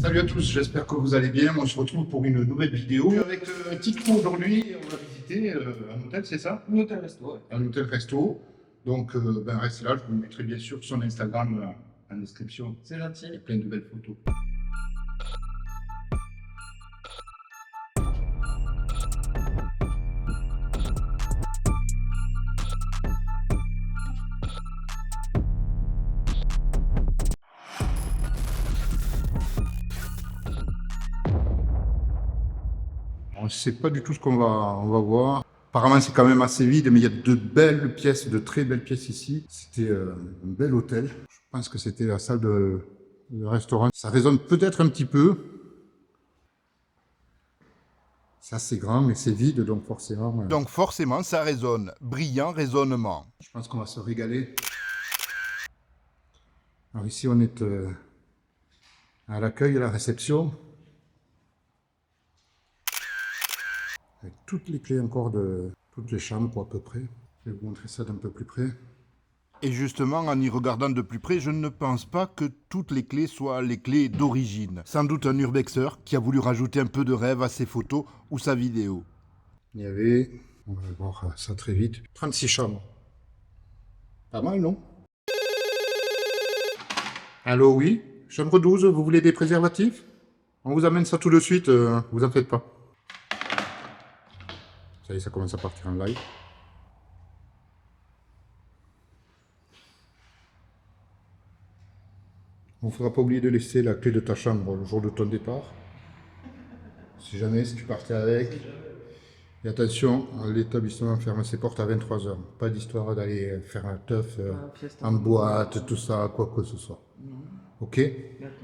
Salut à tous, j'espère que vous allez bien. On se retrouve pour une nouvelle vidéo avec Tico aujourd'hui. On va visiter un hôtel, c'est ça? Un hôtel resto, ouais. Un hôtel resto. Donc, restez là, je vous mettrai bien sûr son Instagram en description. C'est gentil. Il y a plein de belles photos. On ne sait pas du tout ce qu'on va voir. Apparemment, c'est quand même assez vide, mais il y a de belles pièces, de très belles pièces ici. C'était un bel hôtel. Je pense que c'était la salle de restaurant. Ça résonne peut-être un petit peu. C'est assez grand, mais c'est vide, donc forcément... Donc forcément, ça résonne. Brillant raisonnement. Je pense qu'on va se régaler. Alors ici, on est à l'accueil, à la réception. Avec toutes les clés encore de toutes les chambres, quoi, à peu près. Je vais vous montrer ça d'un peu plus près. Et justement, en y regardant de plus près, je ne pense pas que toutes les clés soient les clés d'origine. Sans doute un urbexeur qui a voulu rajouter un peu de rêve à ses photos ou sa vidéo. Il y avait, on va voir ça très vite, 36 chambres. Pas mal, non? Allô, oui? Chambre 12, vous voulez des préservatifs? On vous amène ça tout de suite, vous en faites pas. Ça y est, ça commence à partir en live. Il ne faudra pas oublier de laisser la clé de ta chambre le jour de ton départ. Si jamais, si tu partais avec. Et attention, l'établissement ferme ses portes à 23 h. Pas d'histoire d'aller faire un teuf en boîte, tout ça, quoi que ce soit. Ok? D'accord.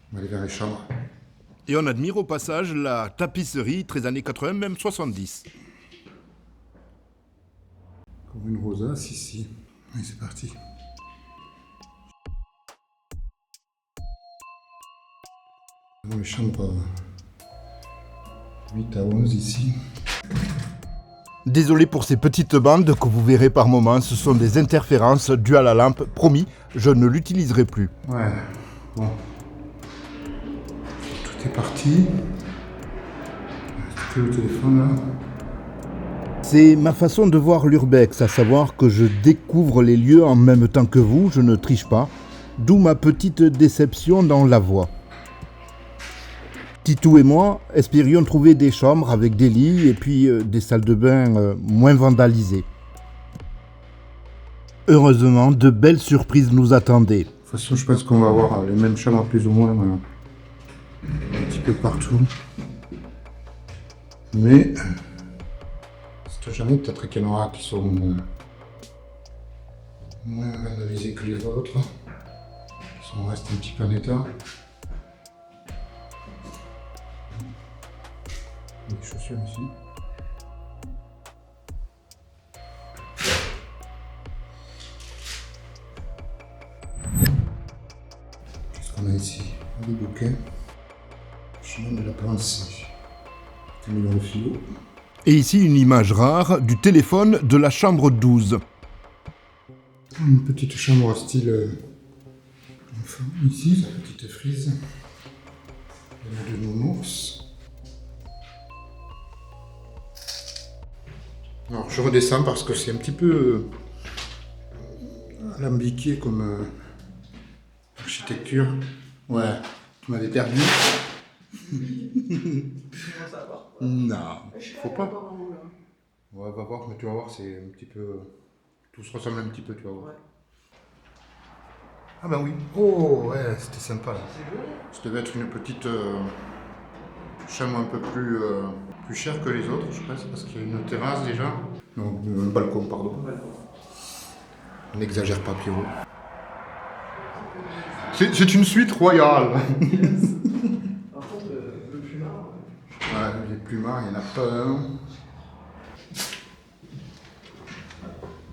On va aller vers les chambres. Et on admire au passage la tapisserie très années 80, même 70. Comme une rosace ici. Allez, c'est parti. Dans les chambres 8 à 11 ici. Désolé pour ces petites bandes que vous verrez par moments, ce sont des interférences dues à la lampe. Promis, je ne l'utiliserai plus. Ouais, bon. Tout est parti. C'est le téléphone là. C'est ma façon de voir l'urbex, à savoir que je découvre les lieux en même temps que vous, je ne triche pas, d'où ma petite déception dans la voix. Titou et moi espérions trouver des chambres avec des lits et puis des salles de bain moins vandalisées. Heureusement, de belles surprises nous attendaient. De toute façon, je pense qu'on va avoir les mêmes chambres plus ou moins un petit peu partout. Mais, c'est jamais peut-être qu'il y en aura qui sont moins vandalisés que les autres. On reste un petit peu en état. Les chaussures ici. Qu'est-ce qu'on a ici? Des bouquins. Chemin de la pensée. Camion de philo. Et ici une image rare du téléphone de la chambre 12. Une petite chambre style enfant ici, sa petite frise. Il y a de nounours. Alors je redescends parce que c'est un petit peu alambiqué comme architecture. Ouais, tu m'avais perdu. Non, faut pas. Ouais, va voir, mais tu vas voir, c'est un petit peu... Tout se ressemble un petit peu, tu vas voir. Ouais. Ah ben oui. Oh, ouais, c'était sympa. Là. C'est beau. Ça devait être une petite chambre un peu plus chère que les autres, je pense, parce qu'il y a une terrasse déjà. Non, un balcon, pardon. On n'exagère pas, Pierrot. C'est une suite royale. Par contre, le plumard. Ouais, les plumards, il n'y en a pas un.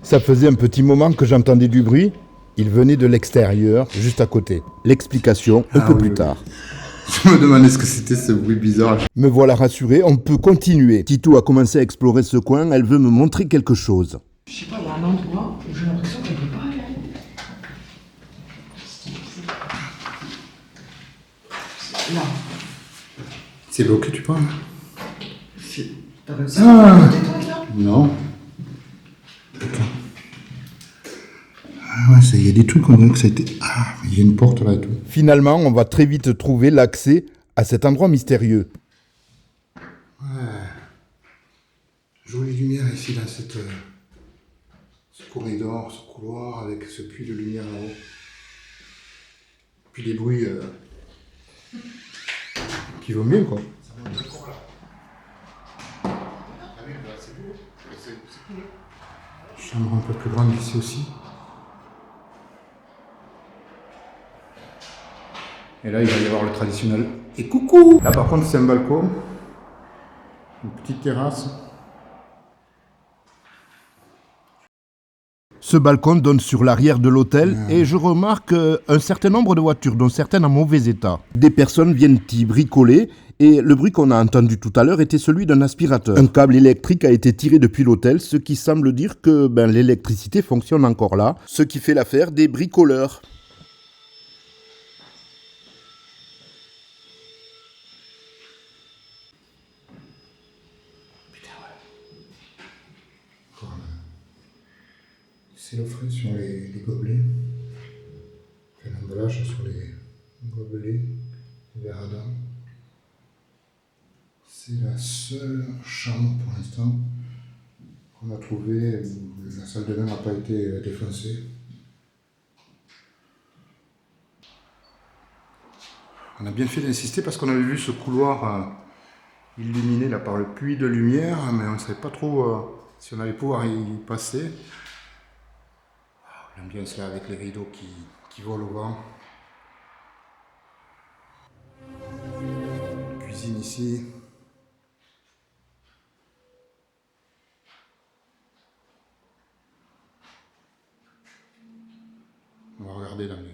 Ça faisait un petit moment que j'entendais du bruit. Il venait de l'extérieur, juste à côté. L'explication un peu plus tard. Je me demandais ce que c'était ce bruit bizarre. Me voilà rassuré, on peut continuer. Titou a commencé à explorer ce coin, elle veut me montrer quelque chose. Je sais pas, il y a un endroit où j'ai l'impression qu'on peut pas aller. C'est bloqué, tu penses? Si. T'as réussi Ah. à monter toi là? Non. Putain. Ah ouais, il y a des trucs, on dirait que ça a été... Ah, il y a une porte là et tout. Finalement, on va très vite trouver l'accès à cet endroit mystérieux. Jolie lumière ici dans cette, ce corridor, ce couloir avec ce puits de lumière là-haut. Puis des bruits qui vont bien quoi. Ça monte encore là. Ah oui, là c'est beau. C'est cool. Chambre un peu plus grande ici aussi. Et là il va y avoir le traditionnel. Et coucou! Là par contre c'est un balcon. Une petite terrasse. Ce balcon donne sur l'arrière de l'hôtel et je remarque un certain nombre de voitures, dont certaines en mauvais état. Des personnes viennent y bricoler et le bruit qu'on a entendu tout à l'heure était celui d'un aspirateur. Un câble électrique a été tiré depuis l'hôtel, ce qui semble dire que l'électricité fonctionne encore là, ce qui fait l'affaire des bricoleurs. C'est l'offre sur les gobelets. Enfin, l'emballage sur les gobelets, les verres à dents. C'est la seule chambre pour l'instant qu'on a trouvée où la salle de bain n'a pas été défoncée. On a bien fait d'insister parce qu'on avait vu ce couloir illuminé là par le puits de lumière, mais on ne savait pas trop si on allait pouvoir y passer. L'ambiance là avec les rideaux qui volent au vent. Cuisine ici. On va regarder dans les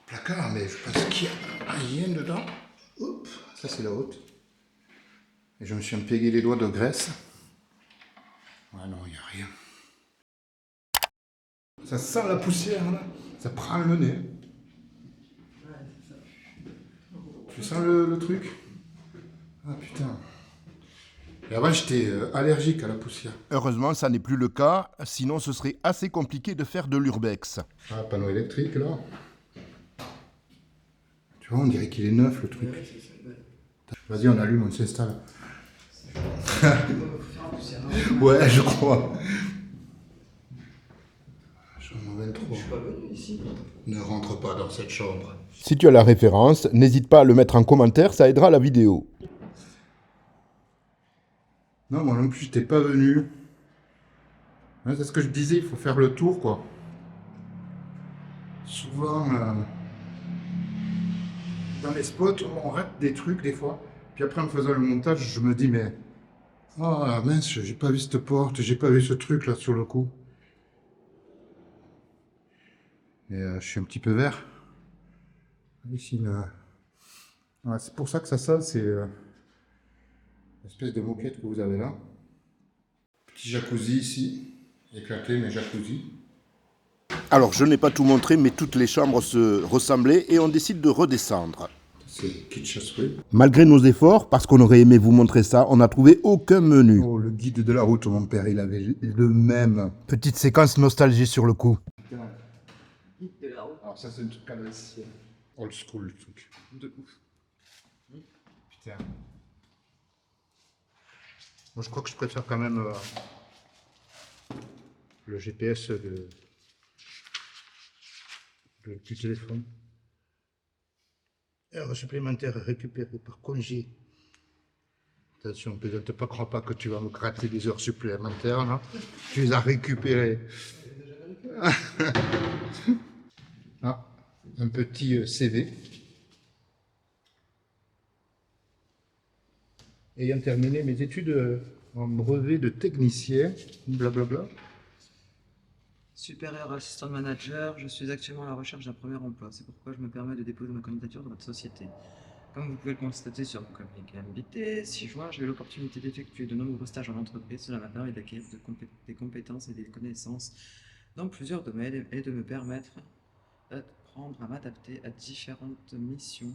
placards, mais je pense qu'il y a rien dedans. Hop, ça c'est la haute. Et je me suis empégué les doigts de graisse. Ouais, non, il n'y a rien. Ça sent la poussière là. Ça prend le nez. Tu sens le truc? Ah putain. Et avant j'étais allergique à la poussière. Heureusement, ça n'est plus le cas, sinon ce serait assez compliqué de faire de l'urbex. Ah, panneau électrique là. Tu vois, on dirait qu'il est neuf le truc. Vas-y, on allume, on s'installe. Ouais, je crois. Chambre 23. Je suis pas venu ici. Ne rentre pas dans cette chambre. Si tu as la référence, n'hésite pas à le mettre en commentaire, ça aidera la vidéo. Non, moi non plus, j'étais pas venu. Ouais, c'est ce que je disais, il faut faire le tour, quoi. Souvent, dans les spots, on rate des trucs des fois. Puis après, en faisant le montage, je me dis, mais... Ah mince, j'ai pas vu cette porte, j'ai pas vu ce truc là sur le coup. Et je suis un petit peu vert. Ici, là. Ouais, c'est pour ça que ça c'est l'espèce de moquette que vous avez là. Petit jacuzzi ici, éclaté mais jacuzzi. Alors, je n'ai pas tout montré, mais toutes les chambres se ressemblaient et on décide de redescendre. C'est kitsch à souhait. Malgré nos efforts, parce qu'on aurait aimé vous montrer ça, on n'a trouvé aucun menu. Oh, le guide de la route, mon père, il avait le même. Petite séquence nostalgie sur le coup. Guide de la route. Alors ça, c'est un truc à l'ancienne. Old school, le truc. De ouf. Putain. Moi, je crois que je préfère quand même le GPS du téléphone. Heure supplémentaire récupérée par congé. Attention, plaisante pas, crois pas que tu vas me gratter des heures supplémentaires, là. Tu les as récupérées. Ah, un petit CV. Ayant terminé mes études en brevet de technicien, blablabla. Supérieur assistant manager, je suis actuellement à la recherche d'un premier emploi. C'est pourquoi je me permets de déposer ma candidature dans votre société. Comme vous pouvez le constater sur mon communiqué invité, 6 juin, j'ai eu l'opportunité d'effectuer de nombreux stages en entreprise. Cela m'a permis d'acquérir des compétences et des connaissances dans plusieurs domaines et de me permettre d'apprendre à m'adapter à différentes missions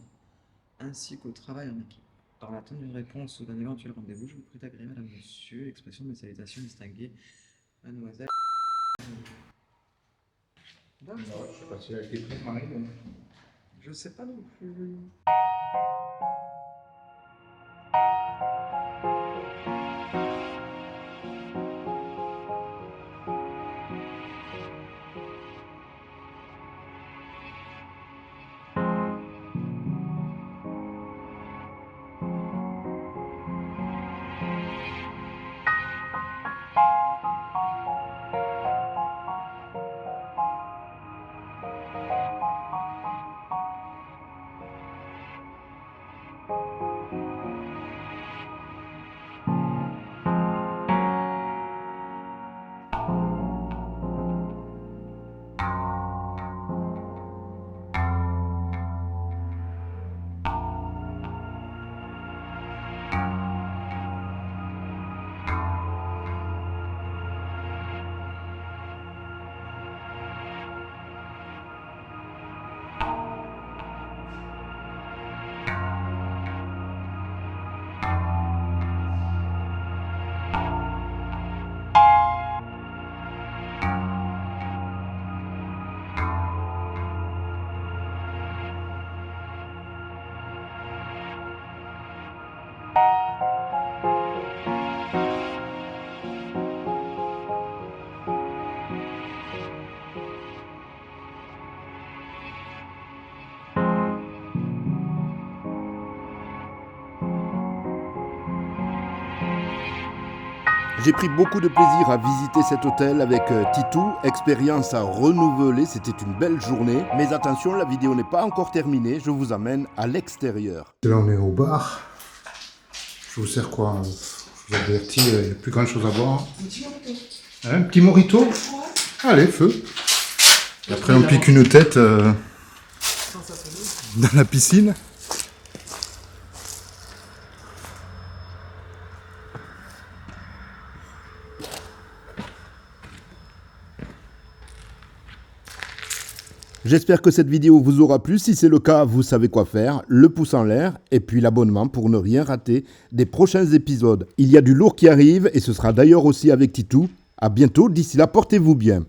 ainsi qu'au travail en équipe. Dans l'attente d'une réponse ou d'un éventuel rendez-vous, je vous prie d'agréer Madame Monsieur, expression de mes salutations distinguées, Mademoiselle. Non, je sais pas si elle a été prise, Marie. Je sais pas non plus. J'ai pris beaucoup de plaisir à visiter cet hôtel avec Titou, expérience à renouveler, c'était une belle journée. Mais attention, la vidéo n'est pas encore terminée, je vous amène à l'extérieur. Là, on est au bar. Je vous sers quoi? Je vous avertis, il n'y a plus grand chose à boire. Un petit morito. Allez, feu. Et après, on pique une tête dans la piscine. J'espère que cette vidéo vous aura plu. Si c'est le cas, vous savez quoi faire. Le pouce en l'air et puis l'abonnement pour ne rien rater des prochains épisodes. Il y a du lourd qui arrive et ce sera d'ailleurs aussi avec Titou. À bientôt. D'ici là, portez-vous bien.